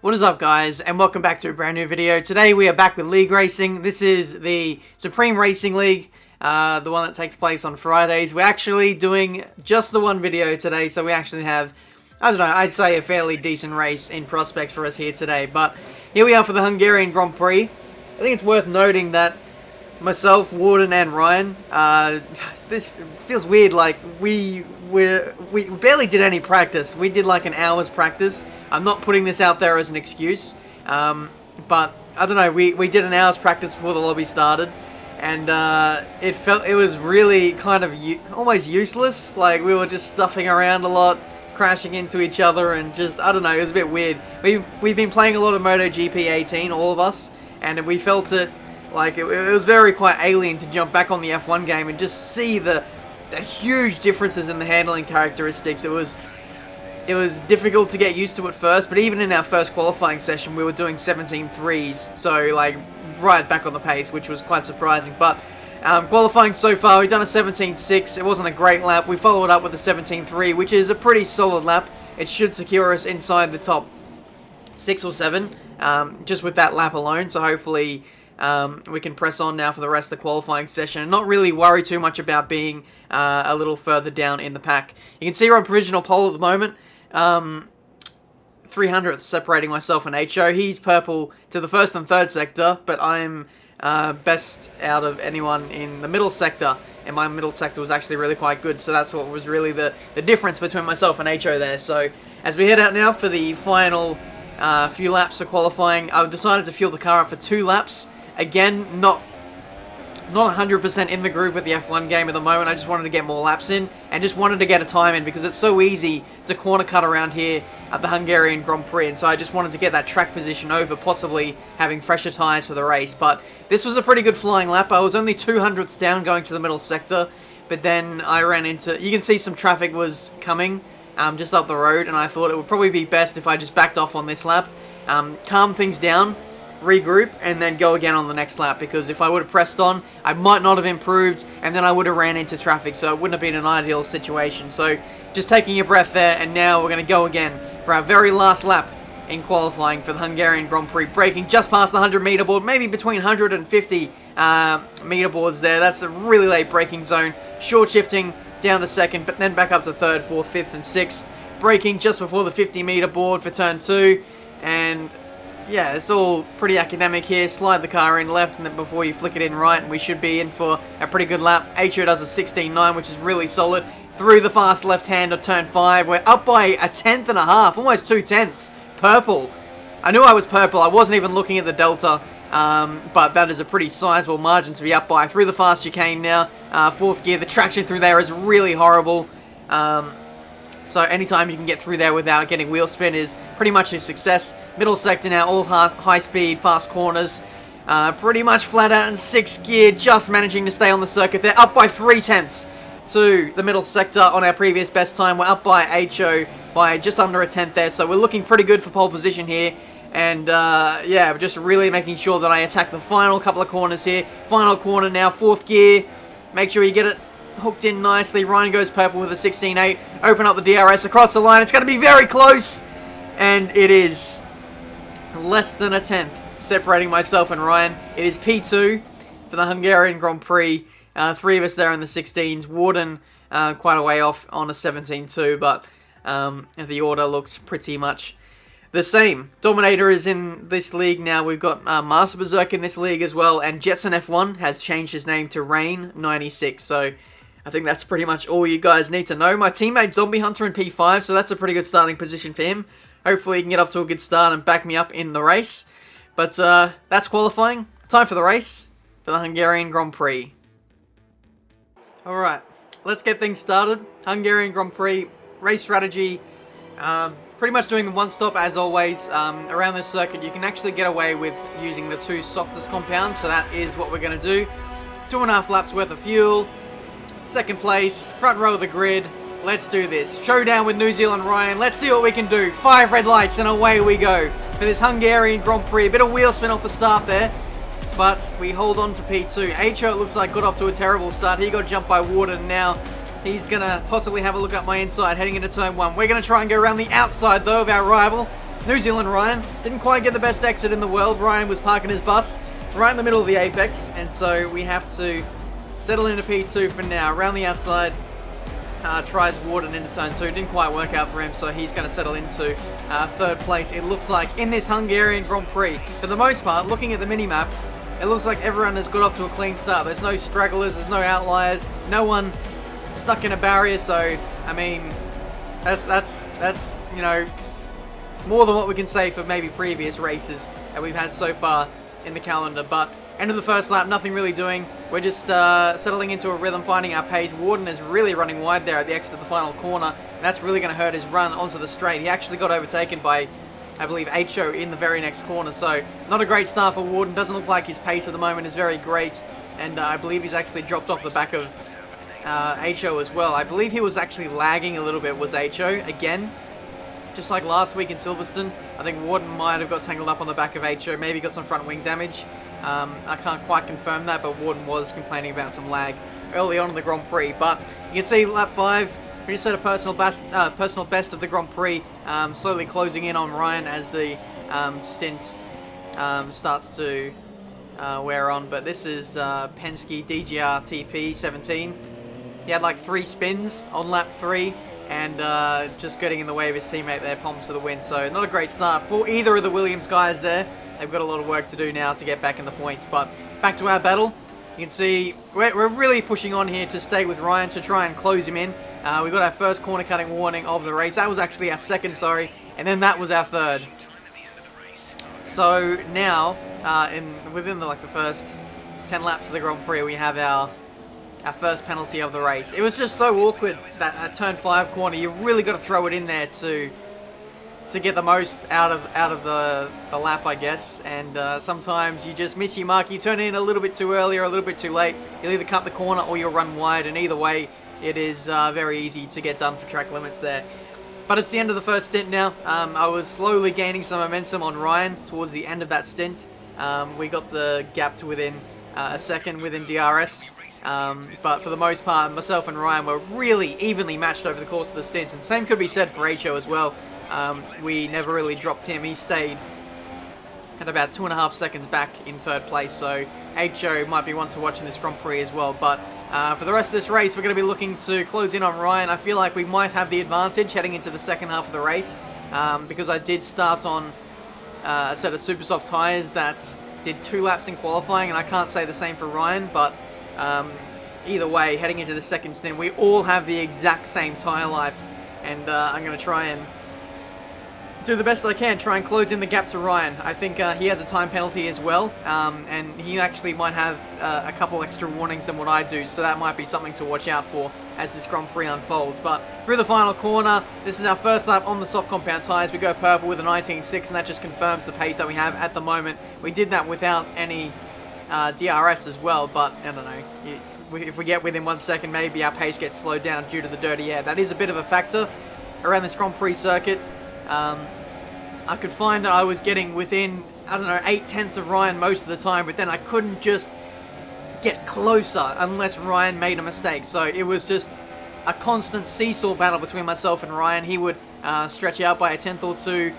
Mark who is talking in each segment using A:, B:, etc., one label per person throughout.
A: What is up, guys, and welcome back to a brand new video. Today we are back with League Racing. This is the Supreme Racing League, the one that takes place on Fridays. We're actually doing just the one video today, so we actually have, I don't know, I'd say a fairly decent race in prospect for us here today. But here we are for the Hungarian Grand Prix. I think it's worth noting that myself, Warden, and Ryan, this feels weird, like we barely did any practice. We did like an hour's practice. I'm not putting this out there as an excuse, but I don't know, we did an hour's practice before the lobby started, and it was really kind of almost useless. Like, we were just stuffing around a lot, crashing into each other, and just, I don't know, it was a bit weird. We've been playing a lot of MotoGP 18, all of us, and we felt it, like, it was very quite alien to jump back on the F1 game and just see the huge differences in the handling characteristics. It was difficult to get used to at first, but even in our first qualifying session, we were doing 17.3s, so like right back on the pace, which was quite surprising. But qualifying so far, we've done a 17.6. It wasn't a great lap. We followed up with a 17.3, which is a pretty solid lap. It should secure us inside the top 6 or 7, just with that lap alone. So hopefully we can press on now for the rest of the qualifying session and not really worry too much about being a little further down in the pack. You can see we're on provisional pole at the moment. 300th separating myself and HO. He's purple to the first and third sector, but I'm best out of anyone in the middle sector, and my middle sector was actually really quite good, so that's what was really the difference between myself and HO there. So as we head out now for the final few laps of qualifying, I've decided to fuel the car up for 2 laps. Again, not 100% in the groove with the F1 game at the moment. I just wanted to get more laps in and just wanted to get a time in because it's so easy to corner cut around here at the Hungarian Grand Prix, and so I just wanted to get that track position over, possibly having fresher tyres for the race. But this was a pretty good flying lap. I was only 200ths down going to the middle sector, but then I ran into, you can see some traffic was coming just up the road, and I thought it would probably be best if I just backed off on this lap, calm things down, regroup, and then go again on the next lap, because if I would have pressed on, I might not have improved, and then I would have ran into traffic, so it wouldn't have been an ideal situation. So just taking a breath there, and now we're going to go again for our very last lap in qualifying for the Hungarian Grand Prix, braking just past the 100 meter board, maybe between 150 meter boards there. That's a really late braking zone, short shifting down to second, but then back up to third, fourth, fifth, and sixth, braking just before the 50 meter board for turn 2, and yeah, it's all pretty academic here. Slide the car in left, and then before you flick it in right, and we should be in for a pretty good lap. HO does a 16.9, which is really solid. Through the fast left hand of turn 5. We're up by a 1/10 and a half, almost 2 tenths. Purple. I knew I was purple. I wasn't even looking at the delta, but that is a pretty sizable margin to be up by. Through the fast chicane now, 4th gear. The traction through there is really horrible. So anytime you can get through there without getting wheel spin is pretty much a success. Middle sector now, all high speed, fast corners. Pretty much flat out in 6th gear, just managing to stay on the circuit there. Up by 3 tenths to the middle sector on our previous best time. We're up by HO by just under a 10th there, so we're looking pretty good for pole position here. And yeah, just really making sure that I attack the final couple of corners here. Final corner now, 4th gear. Make sure you get it hooked in nicely. Ryan goes purple with a 16.8. Open up the DRS across the line. It's going to be very close. And it is less than a 10th separating myself and Ryan. It is P2 for the Hungarian Grand Prix. 3 of us there in the 16s. Warden quite a way off on a 17.2, but the order looks pretty much the same. Dominator is in this league now. We've got Master Berserk in this league as well, and Jetson F1 has changed his name to Rain 96. So I think that's pretty much all you guys need to know. My teammate Zombie Hunter in P5, so that's a pretty good starting position for him. Hopefully he can get off to a good start and back me up in the race. But that's qualifying. Time for the race for the Hungarian Grand Prix. Alright, let's get things started. Hungarian Grand Prix, race strategy. Pretty much doing the one stop as always. Around this circuit you can actually get away with using the 2 softest compounds, so that is what we're going to do. 2.5 laps worth of fuel. 2nd place, front row of the grid. Let's do this. Showdown with New Zealand Ryan. Let's see what we can do. 5 red lights and away we go for this Hungarian Grand Prix. A bit of wheel spin off the start there, but we hold on to P2. HO, it looks like, got off to a terrible start. He got jumped by Warden. Now he's going to possibly have a look up my inside heading into turn 1. We're going to try and go around the outside though of our rival. New Zealand Ryan didn't quite get the best exit in the world. Ryan was parking his bus right in the middle of the apex, and so we have to settle into P2 for now. Around the outside, tries Warden into turn 2. Didn't quite work out for him, so he's going to settle into third place, it looks like, in this Hungarian Grand Prix. For the most part, looking at the mini-map, it looks like everyone has got off to a clean start. There's no stragglers, there's no outliers, no one stuck in a barrier, so, I mean, that's you know, more than what we can say for maybe previous races that we've had so far in the calendar. But end of the first lap, nothing really doing. We're just settling into a rhythm, finding our pace. Warden is really running wide there at the exit of the final corner, and that's really going to hurt his run onto the straight. He actually got overtaken by, I believe, HO in the very next corner, so not a great start for Warden. Doesn't look like his pace at the moment is very great, and I believe he's actually dropped off the back of HO as well. I believe he was actually lagging a little bit, was HO, again. Just like last week in Silverstone, I think Warden might have got tangled up on the back of HO, maybe got some front wing damage. I can't quite confirm that, but Warden was complaining about some lag early on in the Grand Prix. But you can see lap 5, we just set a personal best of the Grand Prix, slowly closing in on Ryan as the stint starts to wear on. But this is Penske DGR TP 17. He had like 3 spins on lap 3. And just getting in the way of his teammate there, Palms to the win. So not a great start for either of the Williams guys there. They've got a lot of work to do now to get back in the points. But back to our battle. You can see we're really pushing on here to stay with Ryan to try and close him in. We got our first corner cutting warning of the race. That was actually our second, sorry. And then that was our third. So now, within the first 10 laps of the Grand Prix, we have our first penalty of the race. It was just so awkward, that turn 5 corner. You've really got to throw it in there to get the most out of the lap, I guess. And sometimes you just miss your mark. You turn in a little bit too early or a little bit too late. You'll either cut the corner or you'll run wide, and either way, it is very easy to get done for track limits there. But it's the end of the first stint now. I was slowly gaining some momentum on Ryan towards the end of that stint. We got the gap to within a second within DRS. But for the most part, myself and Ryan were really evenly matched over the course of the stints, and same could be said for HO as well. We never really dropped him. He stayed at about 2.5 seconds back in third place, so HO might be one to watch in this Grand Prix as well. But for the rest of this race, we're going to be looking to close in on Ryan. I feel like we might have the advantage heading into the second half of the race, because I did start on a set of super soft tyres that did 2 laps in qualifying, and I can't say the same for Ryan, but either way, heading into the second stint, we all have the exact same tyre life, and I'm going to try and do the best I can, try and close in the gap to Ryan. I think he has a time penalty as well, and he actually might have a couple extra warnings than what I do, so that might be something to watch out for as this Grand Prix unfolds. But through the final corner, this is our first lap on the soft compound tyres. We go purple with a 19.6, and that just confirms the pace that we have at the moment. We did that without any DRS as well, but I don't know, if we get within 1 second, maybe our pace gets slowed down due to the dirty air. That is a bit of a factor around this Grand Prix circuit. I could find that I was getting within, I don't know, 0.8 of Ryan most of the time, but then I couldn't just get closer unless Ryan made a mistake. So it was just a constant seesaw battle between myself and Ryan. He would stretch out by a 10th or 2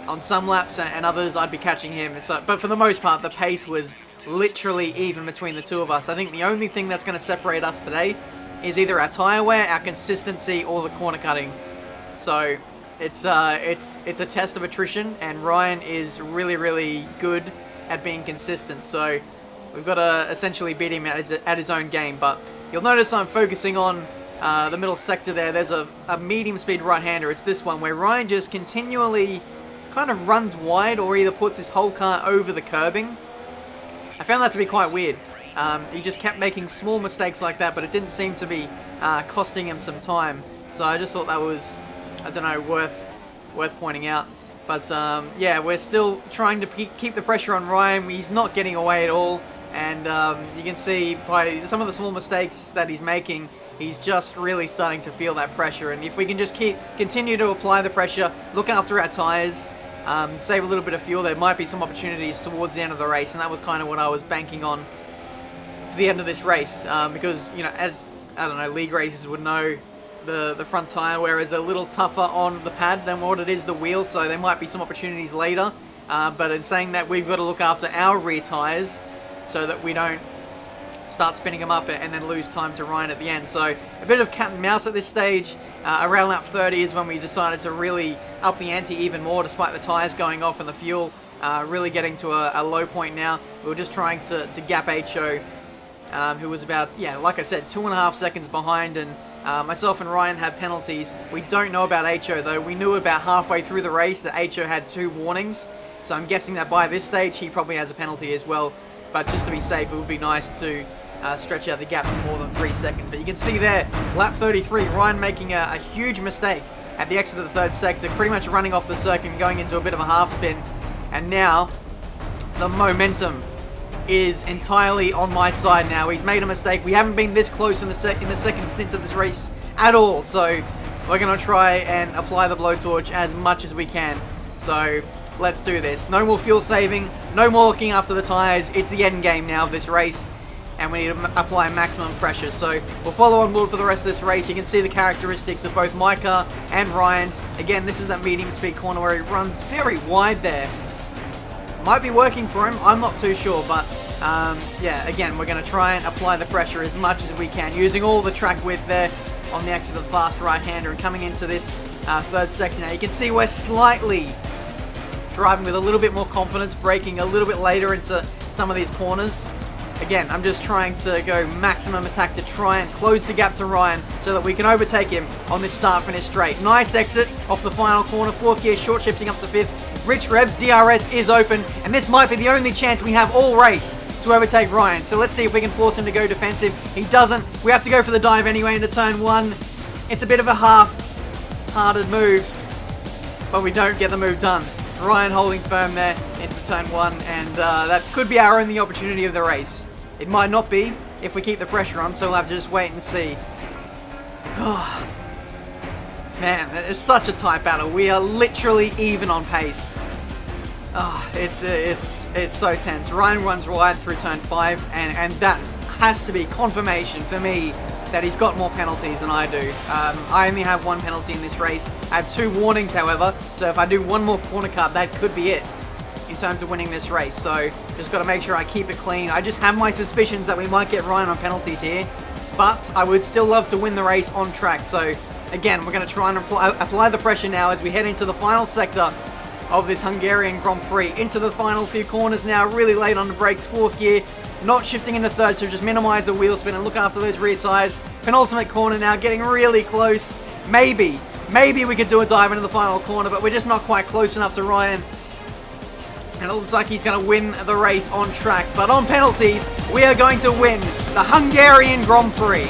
A: on some laps, and others I'd be catching him. So, but for the most part, the pace was literally even between the two of us. I think the only thing that's going to separate us today is either our tyre wear, our consistency, or the corner cutting. So it's a test of attrition, and Ryan is really, really good at being consistent. So we've got to essentially beat him at his own game. But you'll notice I'm focusing on the middle sector there. There's a medium speed right-hander. It's this one where Ryan just continually kind of runs wide or either puts his whole car over the curbing. I found that to be quite weird. He just kept making small mistakes like that, but it didn't seem to be costing him some time. So I just thought that was, I don't know, worth pointing out. But yeah, we're still trying to keep the pressure on Ryan. He's not getting away at all, and you can see by some of the small mistakes that he's making, he's just really starting to feel that pressure. And if we can just continue to apply the pressure, look after our tyres, save a little bit of fuel, there might be some opportunities towards the end of the race. And that was kind of what I was banking on for the end of this race, because, you know, as, I don't know, league racers would know, the front tyre, whereas a little tougher on the pad than what it is the wheel, so there might be some opportunities later. But in saying that, we've got to look after our rear tyres so that we don't start spinning them up and then lose time to Ryan at the end. So a bit of cat and mouse at this stage. Around lap 30 is when we decided to really up the ante even more, despite the tyres going off and the fuel really getting to a low point now. We were just trying to gap HO, who was about, yeah, like I said, 2.5 seconds behind, and myself and Ryan had penalties. We don't know about HO though. We knew about halfway through the race that HO had 2 warnings, so I'm guessing that by this stage he probably has a penalty as well. But just to be safe, it would be nice to stretch out the gap to more than 3 seconds. But you can see there, lap 33, Ryan making a huge mistake at the exit of the 3rd sector, pretty much running off the circuit and going into a bit of a half spin. And now, the momentum is entirely on my side now. He's made a mistake. We haven't been this close in the second stint of this race at all. So we're going to try and apply the blowtorch as much as we can. So let's do this. No more fuel saving. No more looking after the tyres. It's the end game now of this race. And we need to apply maximum pressure. So we'll follow on board for the rest of this race. You can see the characteristics of both my car and Ryan's. Again, this is that medium speed corner where he runs very wide there. Might be working for him, I'm not too sure, but yeah, again, we're going to try and apply the pressure as much as we can, using all the track width there on the exit of the fast right-hander and coming into this 3rd sector now. You can see we're slightly driving with a little bit more confidence, braking a little bit later into some of these corners. Again, I'm just trying to go maximum attack to try and close the gap to Ryan so that we can overtake him on this start-finish straight. Nice exit off the final corner, 4th gear, short shifting up to 5th. Rich Revs, DRS is open, and this might be the only chance we have all race to overtake Ryan. So let's see if we can force him to go defensive. He doesn't. We have to go for the dive anyway into turn 1. It's a bit of a half-hearted move, but we don't get the move done. Ryan holding firm there into turn 1, and that could be our only opportunity of the race. It might not be if we keep the pressure on, so we'll have to just wait and see. Oh, man, it's such a tight battle. We are literally even on pace. Oh, it's so tense. Ryan runs wide through turn 5, and that has to be confirmation for me that he's got more penalties than I do. I only have 1 penalty in this race. I have 2 warnings, however, so if I do 1 more corner cut, that could be it in terms of winning this race. So just got to make sure I keep it clean. I just have my suspicions that we might get Ryan on penalties here, but I would still love to win the race on track. So again, we're going to try and apply the pressure now as we head into the final sector of this Hungarian Grand Prix. Into the final few corners now, really late on the brakes, 4th gear, not shifting into 3rd, so just minimize the wheel spin and look after those rear tires. Penultimate corner now, getting really close. Maybe we could do a dive into the final corner, but we're just not quite close enough to Ryan. And it looks like he's going to win the race on track. But on penalties, we are going to win the Hungarian Grand Prix.